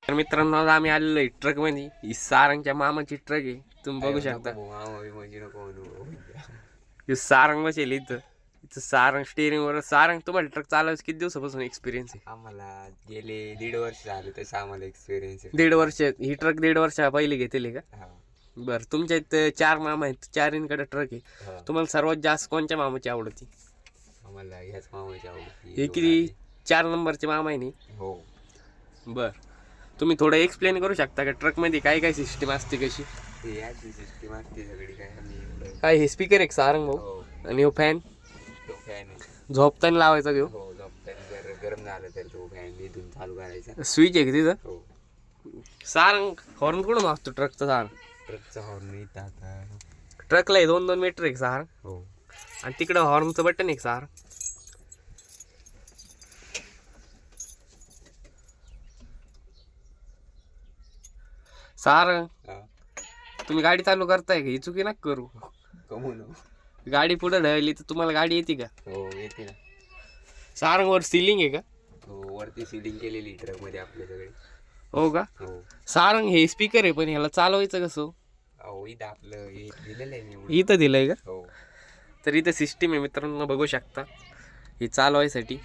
तर मित्रांनो आज आम्ही आलेलो आहे ट्रक मध्ये. ही सारंगच्या मामाची ट्रक आहे, तुम्ही बघू शकता. ही सारंग बसेल इथं. इथं सारंग स्टेअरिंग वर. सारंग तुम्हाला ट्रक चालवायचं किती दिवसापासून एक्सपिरियन्स आहे? आम्हाला गेले 1.5 वर्ष झाले तसं आम्हाला एक्सपिरियन्स आहे. 1.5 वर्ष. ही ट्रक 1.5 वर्ष पहिले घेतली का? हा. बरं, तुमच्या इथं 4 मामा आहेत, 4कडे ट्रक आहे. हा. तुम्हाला सर्वात जास्त कोणत्या मामाची आवडती? आम्हाला ह्याच मामाची आवडती. हे किती 4 नंबरचे मामा आहे नी? हो. बर, तुम्ही थोडं एक्सप्लेन करू शकता का ट्रक मध्ये काय काय सिस्टीम असते कशी? ते याची सिस्टीम असते सगळी काय आम्ही काय हे स्पीकर एक सारंग भाऊ हो. आणि हो फॅन तो फॅन आहे. झोपताना लावायचा घेऊ. हो, झोपताना जर गरम झालं तर तो फॅन इथून चालू करायचा. स्विच आहे का तिथं? हो. सारंग हॉर्न कुठून वाजतो ट्रकचा? सारंग ट्रकचा हॉर्न इथं आता. ट्रकला आहे 2-2 मीटर एक सारंग, हो. आणि तिकडं हॉर्नचं बटन एक सारंग. सारंग हा. तुम्ही गाडी चालू करताय का? ही चुकी नका करू. कमून. गाडी पुढे ढळली तर तुम्हाला गाडी येते का? हो, येते ना. सारंग वर सिलिंग आहे का? हो, वरती सीलिंग केलेली ट्रक मध्ये आपल्या सगळे. हो का? हो. सारंग हे स्पीकर आहे, पण ह्याला चालवायचं कसं? अहो, इथं आपलं हे दिलेलं आहे निवडून. इथं दिलंय का? हो. तर इथं सिस्टीम आहे मित्रांनो, बघू शकता. हे चालवायसाठी